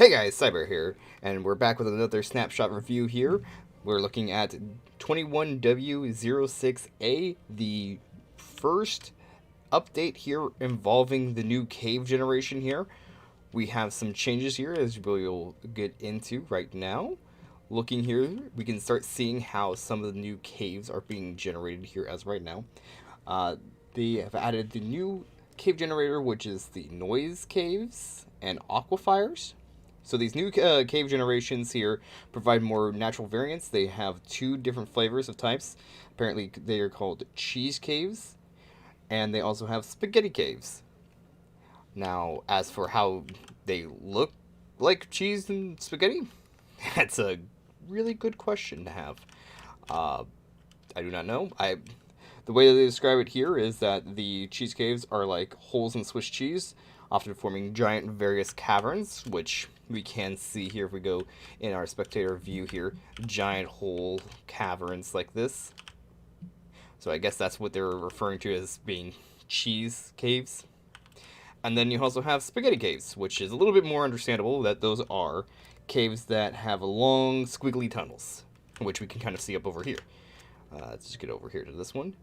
Hey guys, Cyber here, and we're back with another snapshot review here. We're looking at 21W06A, the first update here involving the new cave generation here. We have some changes here, as we'll get into right now. Looking here, we can start seeing how some of the new caves are being generated here as right now. They have added the new cave generator, which is the noise caves and aquifers. So these new cave generations here provide more natural variants. They have two different flavors of types. Apparently they are called cheese caves, and they also have spaghetti caves. Now, as for how they look like cheese and spaghetti, that's a really good question to have. Uh, I do not know. The way that they describe it here is that the cheese caves are like holes in Swiss cheese, often forming giant various caverns, which we can see here if we go in our spectator view here, giant hole caverns like this. So I guess that's what they're referring to as being cheese caves. And then you also have spaghetti caves, which is a little bit more understandable that those are caves that have long squiggly tunnels, which we can kind of see up over here. Let's just get over here to this one.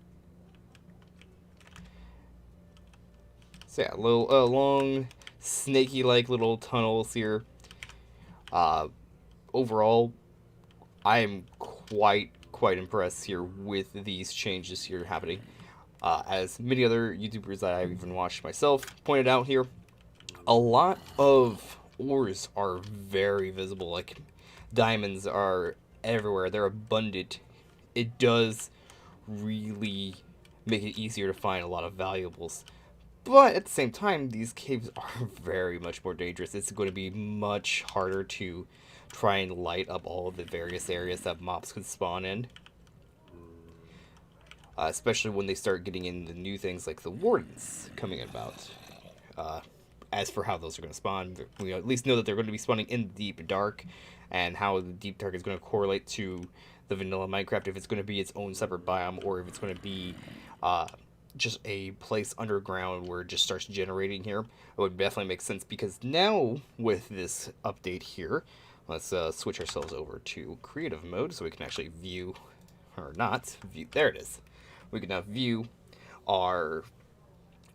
So yeah, little long, snaky-like little tunnels here. Overall, I am quite impressed here with these changes here happening. As many other YouTubers that I've even watched myself pointed out here, a lot of ores are very visible. Like, diamonds are everywhere. They're abundant. It does really make it easier to find a lot of valuables. But at the same time, these caves are very much more dangerous. It's going to be much harder to try and light up all of the various areas that mobs could spawn in. Especially when they start getting into new things like the wardens coming about. As for how those are going to spawn, we at least know that they're going to be spawning in deep dark, and how the deep dark is going to correlate to the vanilla Minecraft, if it's going to be its own separate biome, or if it's going to be just a place underground where it just starts generating here. It would definitely make sense, because now with this update here, let's switch ourselves over to creative mode so we can actually view, or not view, there it is. We can now view our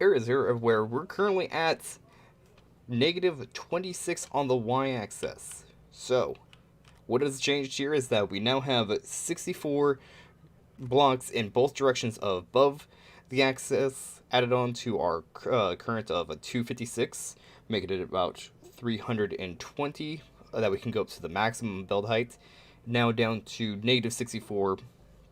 areas here where we're currently at -26 on the y-axis. So what has changed here is that we now have 64 blocks in both directions above the axis added on to our current of a 256, making it about 320 that we can go up to the maximum build height. Now down to -64,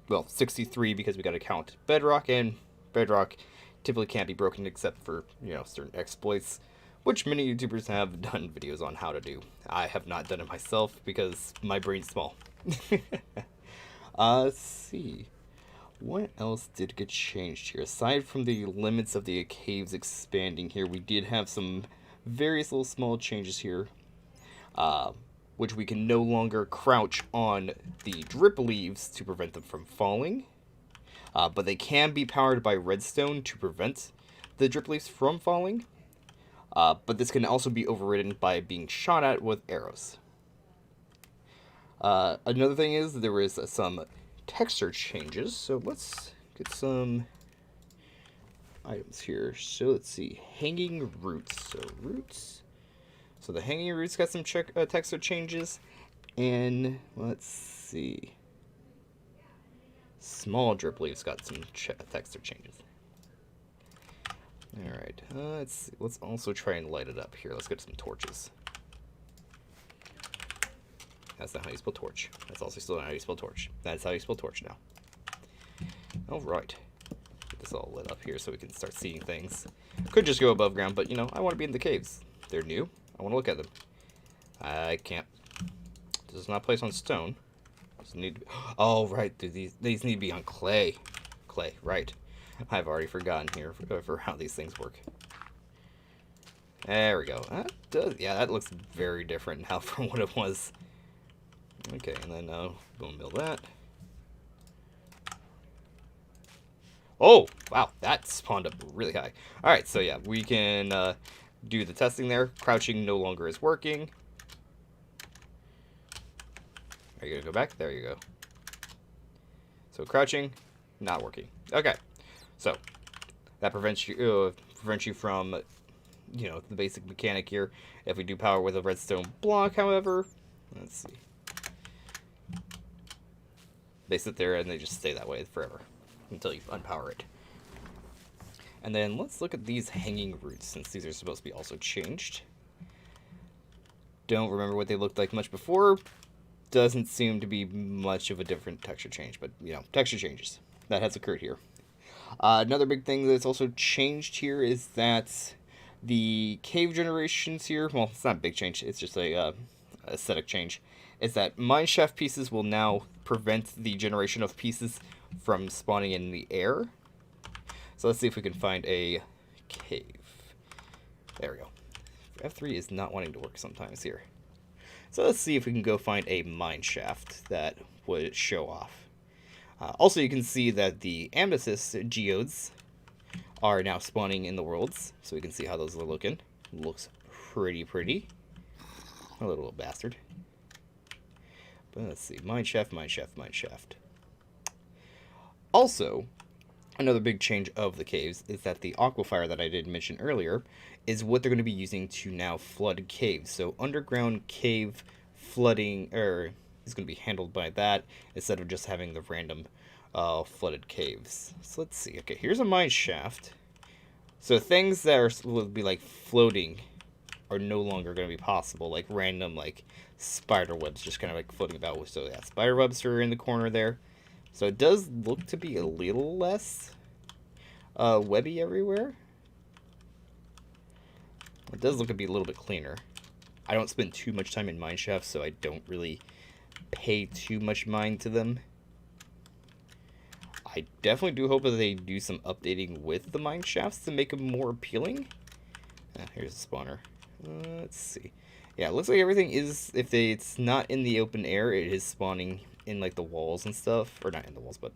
well, 63, because we got to count bedrock, and bedrock typically can't be broken except for, certain exploits, which many YouTubers have done videos on how to do. I have not done it myself because my brain's small. Let's see. What else did get changed here? Aside from the limits of the caves expanding here, we did have some various little small changes here. Which we can no longer crouch on the drip leaves to prevent them from falling. But they can be powered by redstone to prevent the drip leaves from falling. But this can also be overridden by being shot at with arrows. Another thing is there is some texture changes, so let's get some items here. So let's see, hanging roots. So roots. So the hanging roots got some texture changes, and let's see, small drip leaves got some texture changes. All right, let's also try and light it up here. Let's get some torches. That's not how you spell torch. That's also still not how you spell torch. That's how you spell torch now. All right. Get this all lit up here so we can start seeing things. Could just go above ground, but, I want to be in the caves. They're new. I want to look at them. I can't. This is not placed on stone. This need to be, oh, right. These need to be on clay. Clay, right. I've already forgotten here for how these things work. There we go. Yeah, that looks very different now from what it was. Okay, and then bone mill that. Oh, wow, that spawned up really high. All right, so yeah, we can do the testing there. Crouching no longer is working. Are you gonna go back? There you go. So crouching, not working. Okay, so that prevents you from, you know, the basic mechanic here. If we do power with a redstone block, however, let's see, they sit there and they just stay that way forever until you unpower it. And then let's look at these hanging roots, since these are supposed to be also changed. Don't remember what they looked like much before. Doesn't seem to be much of a different texture change, but, you know, texture changes. That has occurred here. Another big thing that's also changed here is that the cave generations here, well, it's not a big change, it's just a aesthetic change, is that mineshaft pieces will now prevent the generation of pieces from spawning in the air. So let's see if we can find a cave. There we go. F3 is not wanting to work sometimes here. So let's see if we can go find a mineshaft that would show off. Also, you can see that the amethyst geodes are now spawning in the worlds, so we can see how those are looking. Looks pretty. A little bastard. But let's see, mineshaft. Also, another big change of the caves is that the aquifer that I did mention earlier is what they're going to be using to now flood caves. So underground cave flooding is going to be handled by that instead of just having the random flooded caves. So let's see. Okay, here's a mine shaft. So things that will be like floating are no longer going to be possible, like random like spider webs just kind of like floating about. So yeah, spider webs are in the corner there. So it does look to be a little less webby everywhere. It does look to be a little bit cleaner. I don't spend too much time in mine shafts, so I don't really pay too much mind to them. I definitely do hope that they do some updating with the mine shafts to make them more appealing. Here's the spawner. Let's see. Yeah, it looks like everything is, if it's not in the open air, it is spawning in like the walls and stuff. Or not in the walls, but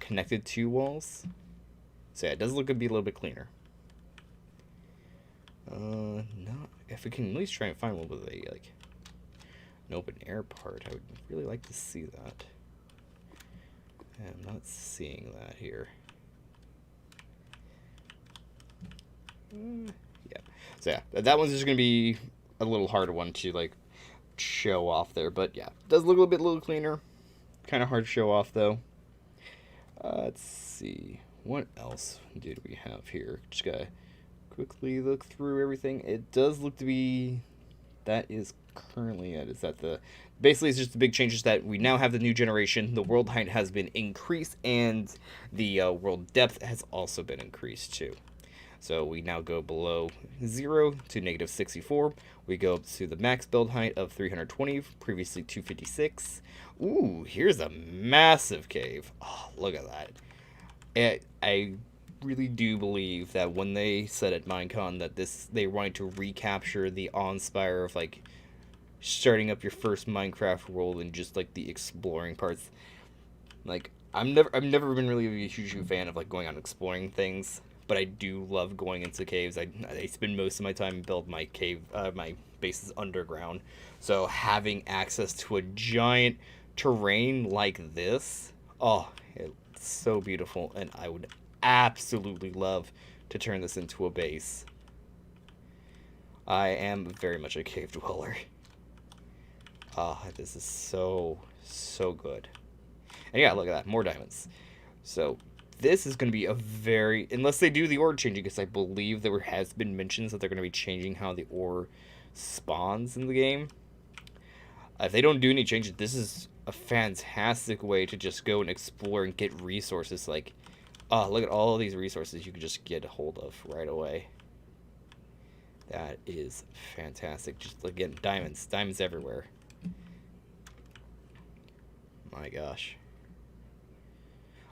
connected to walls. So yeah, it does look to be a little bit cleaner. No, if we can at least try and find one with a like an open air part, I would really like to see that. I'm not seeing that here. Yeah. So yeah, that one's just gonna be a little harder one to like show off there, but yeah, it does look a little cleaner. Kind of hard to show off though. Let's see, what else did we have here? Just gotta quickly look through everything. It does look to be, that is currently it. Is that the, basically it's just the big changes that we now have the new generation. The world height has been increased, and the world depth has also been increased too. So we now go below 0 to negative 64. We go up to the max build height of 320, previously 256. Ooh, here's a massive cave. Oh, look at that. I really do believe that when they said at Minecon that they wanted to recapture the awe-inspire of like starting up your first Minecraft world and just like the exploring parts. Like I've never been really a huge fan of like going out and exploring things, but I do love going into caves. I spend most of my time build my cave, my bases underground. So having access to a giant terrain like this, oh, it's so beautiful, and I would absolutely love to turn this into a base. I am very much a cave dweller. Ah, oh, this is so good. And yeah, look at that, more diamonds. So this is going to be a very, unless they do the ore changing, because I believe there has been mentions that they're going to be changing how the ore spawns in the game. If they don't do any changes, this is a fantastic way to just go and explore and get resources. Like, oh, look at all of these resources you can just get a hold of right away. That is fantastic. Just again, diamonds everywhere. My gosh.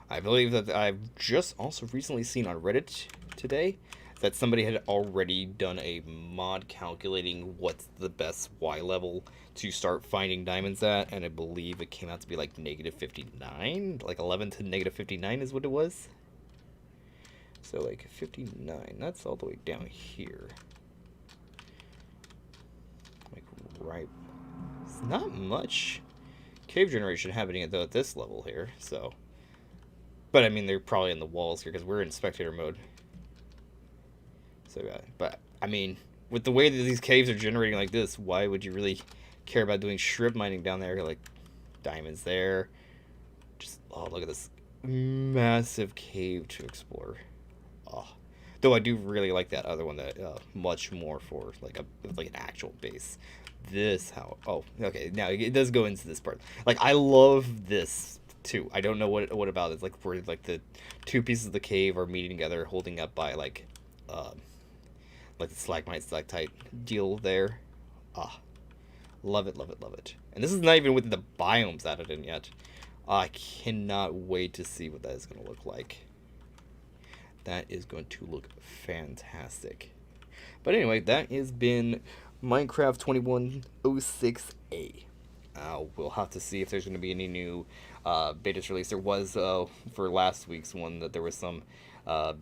I believe that I've just also recently seen on Reddit today that somebody had already done a mod calculating what's the best Y level to start finding diamonds at, and I believe it came out to be like negative 59, like 11 to negative 59 is what it was. So like 59, that's all the way down here. Like right, it's not much cave generation happening at this level here, so. But I mean, they're probably in the walls here because we're in spectator mode. So, but I mean, with the way that these caves are generating like this, why would you really care about doing strip mining down there? Like, diamonds there. Just, oh, look at this massive cave to explore. Oh, though I do really like that other one that much more for like an actual base. This how oh okay, now it does go into this part. Like, I love this too. I don't know what about it. Like, where like the two pieces of the cave are meeting together, holding up by like the stalactite deal there. Ah, love it, love it, love it. And this is not even with the biomes added in yet. I cannot wait to see what that is going to look like. That is going to look fantastic. But anyway, that has been Minecraft 2106A. We'll have to see if there's going to be any new betas released. There was, for last week's one, that there was some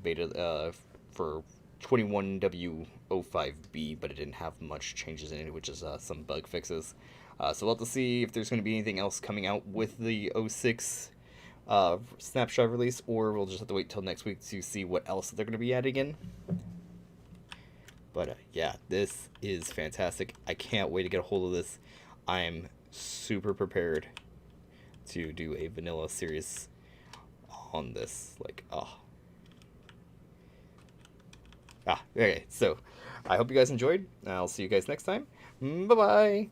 beta for 21W05B, but it didn't have much changes in it, which is some bug fixes. So we'll have to see if there's going to be anything else coming out with the 06 Snapshot release, or we'll just have to wait till next week to see what else they're going to be adding in. But yeah, this is fantastic. I can't wait to get a hold of this. I'm super prepared to do a vanilla series on this. Like, okay, so I hope you guys enjoyed. I'll see you guys next time. Bye-bye.